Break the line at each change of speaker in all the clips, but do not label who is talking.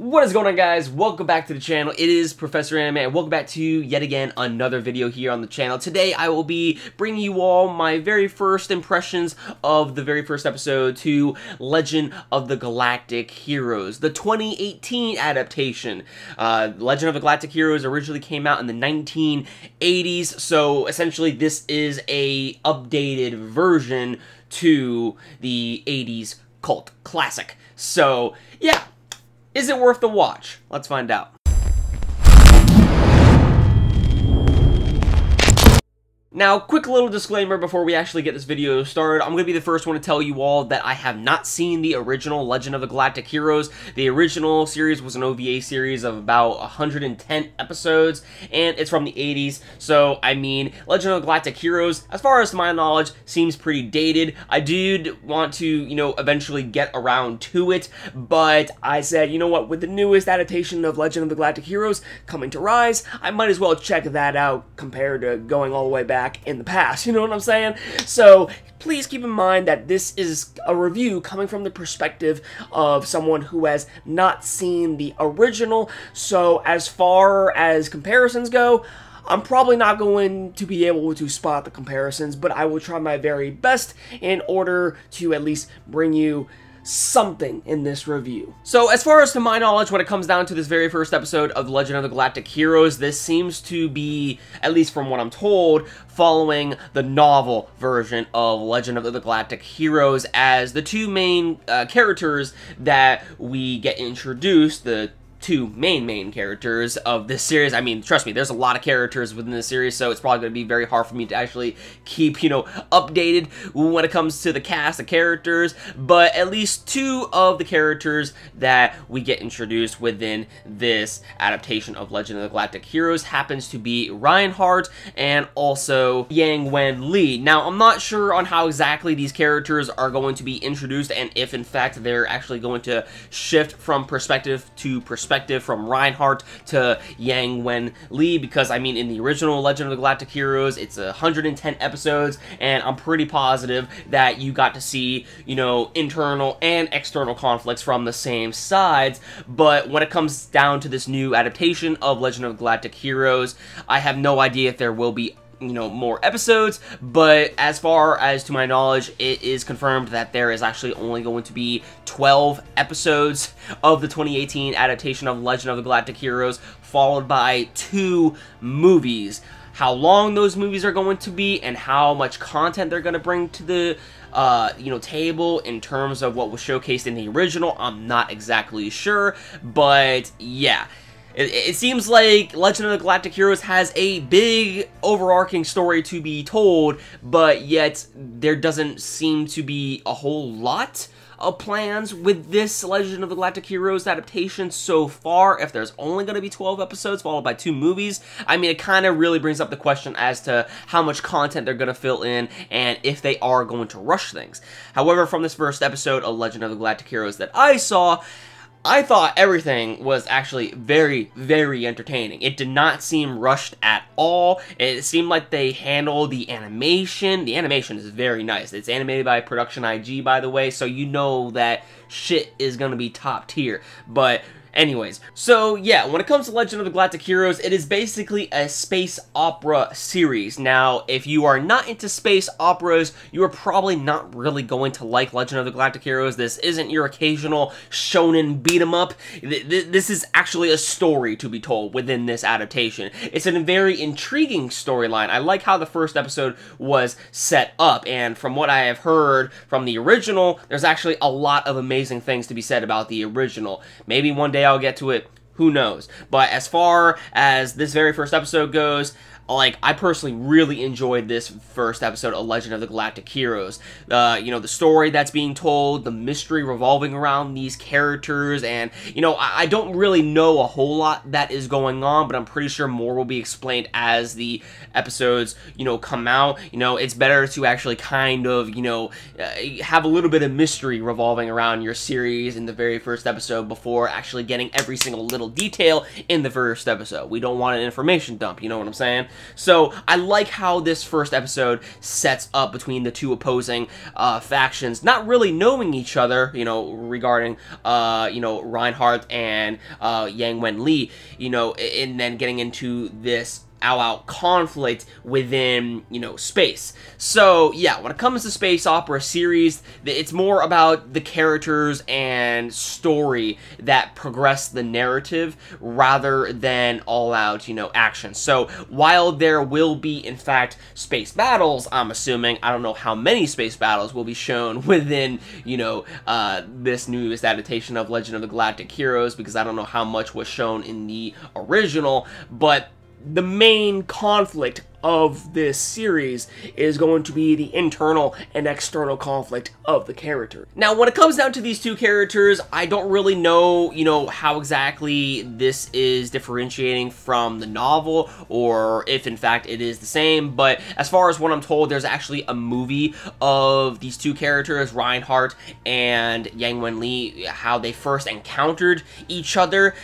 What is going on, guys? Welcome back to the channel. It is Professor Anime, and welcome back to yet again another video here on the channel. Today I will be bringing you all my very first impressions of the very first episode to Legend of the Galactic Heroes, the 2018 adaptation. Legend of the Galactic Heroes originally came out in the 1980s, so essentially this is a updated version to the 80s cult classic. So yeah. Is it worth the watch? Let's find out. Now, quick little disclaimer before we actually get this video started. I'm going to be the first one to tell you all that I have not seen the original Legend of the Galactic Heroes. The original series was an OVA series of about 110 episodes, and it's from the 80s. So, I mean, Legend of the Galactic Heroes, as far as to my knowledge, seems pretty dated. I did want to, eventually get around to it, but I said, you know what, with the newest adaptation of Legend of the Galactic Heroes coming to Rise, I might as well check that out compared to going all the way back in the past, you know what I'm saying? So please keep in mind that this is a review coming from the perspective of someone who has not seen the original. So as far as comparisons go, I'm probably not going to be able to spot the comparisons, but I will try my very best in order to at least bring you something in this review. So as far as to my knowledge, when it comes down to this very first episode of Legend of the Galactic Heroes, this seems to be, at least from what I'm told, following the novel version of Legend of the Galactic Heroes, as the two main characters that we get introduced, the two main characters of this series. I mean, trust me, there's a lot of characters within this series, so it's probably going to be very hard for me to actually keep, updated when it comes to the cast of characters, but at least two of the characters that we get introduced within this adaptation of Legend of the Galactic Heroes happens to be Reinhardt and also Yang Wen Li. Now, I'm not sure on how exactly these characters are going to be introduced, and if in fact they're actually going to shift from perspective to perspective from Reinhardt to Yang Wen Li, because I mean, in the original Legend of the Galactic Heroes, it's 110 episodes, and I'm pretty positive that you got to see, internal and external conflicts from the same sides. But when it comes down to this new adaptation of Legend of the Galactic Heroes, I have no idea if there will be more episodes, but as far as to my knowledge, it is confirmed that there is actually only going to be 12 episodes of the 2018 adaptation of Legend of the Galactic Heroes, followed by 2 movies. How long those movies are going to be and how much content they're going to bring to the table in terms of what was showcased in the original, I'm not exactly sure, but yeah. It seems like Legend of the Galactic Heroes has a big overarching story to be told, but yet there doesn't seem to be a whole lot of plans with this Legend of the Galactic Heroes adaptation so far. If there's only going to be 12 episodes followed by 2 movies, I mean, it kind of really brings up the question as to how much content they're going to fill in and if they are going to rush things. However, from this first episode of Legend of the Galactic Heroes that I saw, I thought everything was actually very, very entertaining. It did not seem rushed at all. It seemed like they handled the animation. The animation is very nice. It's animated by Production I.G, by the way, so you know that shit is gonna be top tier. But anyways, so yeah, when it comes to Legend of the Galactic Heroes, it is basically a space opera series. Now, if you are not into space operas, you are probably not really going to like Legend of the Galactic Heroes. This isn't your occasional shonen beat-em-up. This is actually a story to be told within this adaptation. It's a very intriguing storyline. I like how the first episode was set up, and from what I have heard from the original, there's actually a lot of amazing things to be said about the original. Maybe one day I'll get to it, who knows. But as far as this very first episode goes, like, I personally really enjoyed this first episode of Legend of the Galactic Heroes. The story that's being told, the mystery revolving around these characters, and, I don't really know a whole lot that is going on, but I'm pretty sure more will be explained as the episodes, come out. It's better to actually kind of, have a little bit of mystery revolving around your series in the very first episode before actually getting every single little little detail in the first episode. We don't want an information dump, you know what I'm saying? So I like how this first episode sets up between the two opposing factions, not really knowing each other, you know, regarding, you know, Reinhardt and Yang Wen-li, you know, and then getting into this out conflict within, you know, space. So yeah, when it comes to space opera series, it's more about the characters and story that progress the narrative rather than all out, you know, action. So while there will be in fact space battles, I'm assuming, I don't know how many space battles will be shown within, you know, this newest adaptation of Legend of the Galactic Heroes, because I don't know how much was shown in the original, but the main conflict of this series is going to be the internal and external conflict of the character. Now, when it comes down to these two characters, I don't really know, you know, how exactly this is differentiating from the novel, or if in fact it is the same, but as far as what I'm told, there's actually a movie of these two characters, Reinhardt and Yang Wen-li, how they first encountered each other.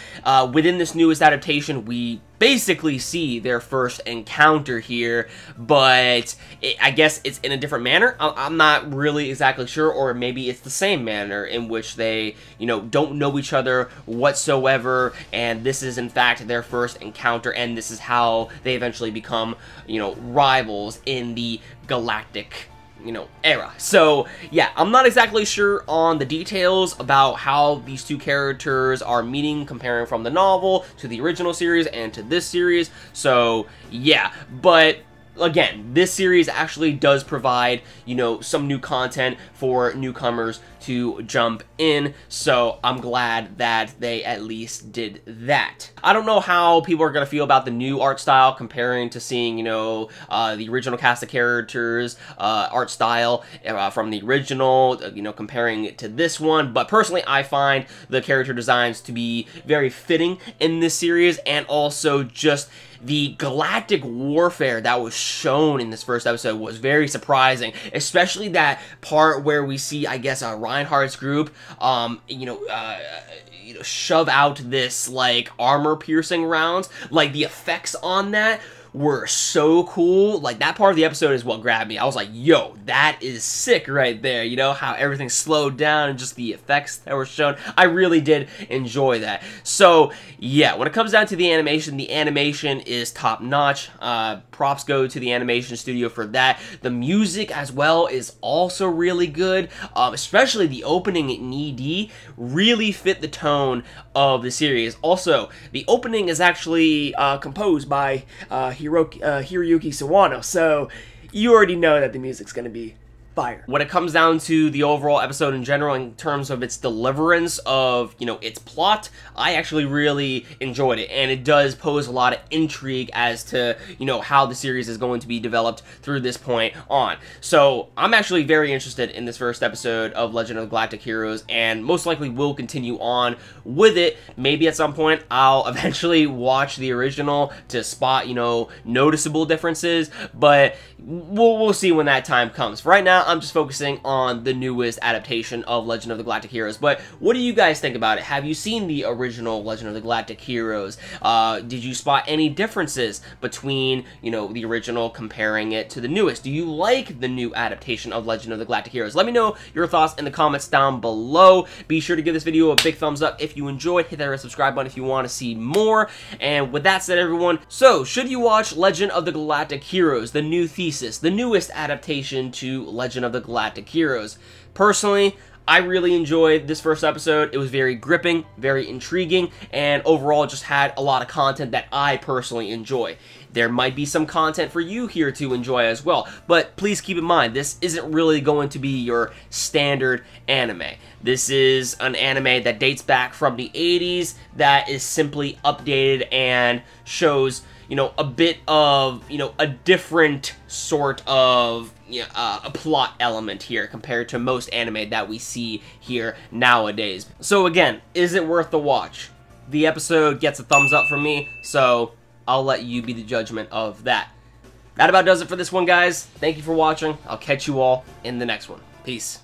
Within this newest adaptation, we basically see their first encounter here, but I guess it's in a different manner. I'm not really exactly sure, or maybe it's the same manner in which they, you know, don't know each other whatsoever, and this is in fact their first encounter, and this is how they eventually become, you know, rivals in the galactic, you know, era. So yeah, I'm not exactly sure on the details about how these two characters are meeting, comparing from the novel to the original series and to this series. So yeah, but again, this series actually does provide, you know, some new content for newcomers to jump in, so I'm glad that they at least did that. I don't know how people are going to feel about the new art style comparing to seeing, you know, the original cast of characters, art style from the original, you know, comparing it to this one, but personally I find the character designs to be very fitting in this series, and also just the galactic warfare that was shown in this first episode was very surprising, especially that part where we see, I guess, Reinhardt's group, you know, shove out this, like, armor-piercing rounds. Like, the effects on that were so cool. Like, that part of the episode is what grabbed me. I was like, yo, that is sick right there, you know, how everything slowed down and just the effects that were shown. I really did enjoy that. So yeah, when it comes down to the animation is top-notch. Props go to the animation studio for that. The music as well is also really good, especially the opening in ED really fit the tone of the series. Also, the opening is actually composed by Hiroyuki Sawano, so you already know that the music's gonna be fire. When it comes down to the overall episode in general, in terms of its deliverance of, you know, its plot, I actually really enjoyed it, and it does pose a lot of intrigue as to, you know, how the series is going to be developed through this point on. So I'm actually very interested in this first episode of Legend of the Galactic Heroes, and most likely will continue on with it. Maybe at some point I'll eventually watch the original to spot, you know, noticeable differences, but we'll see when that time comes. For right now, I'm just focusing on the newest adaptation of Legend of the Galactic Heroes. But what do you guys think about it? Have you seen the original Legend of the Galactic Heroes? Did you spot any differences between, you know, the original comparing it to the newest? Do you like the new adaptation of Legend of the Galactic Heroes? Let me know your thoughts in the comments down below. Be sure to give this video a big thumbs up if you enjoyed. Hit that red subscribe button if you want to see more. And with that said, everyone, so should you watch Legend of the Galactic Heroes, the new Thesis, the newest adaptation to Legend of the Galactic Heroes? Personally, I really enjoyed this first episode. It was very gripping, very intriguing, and overall just had a lot of content that I personally enjoy. There might be some content for you here to enjoy as well, but please keep in mind, this isn't really going to be your standard anime. This is an anime that dates back from the 80s that is simply updated and shows, you know, a bit of, you know, a different sort of, you know, a plot element here compared to most anime that we see here nowadays. So again, is it worth the watch? The episode gets a thumbs up from me, so I'll let you be the judgment of that. That about does it for this one, guys. Thank you for watching. I'll catch you all in the next one. Peace.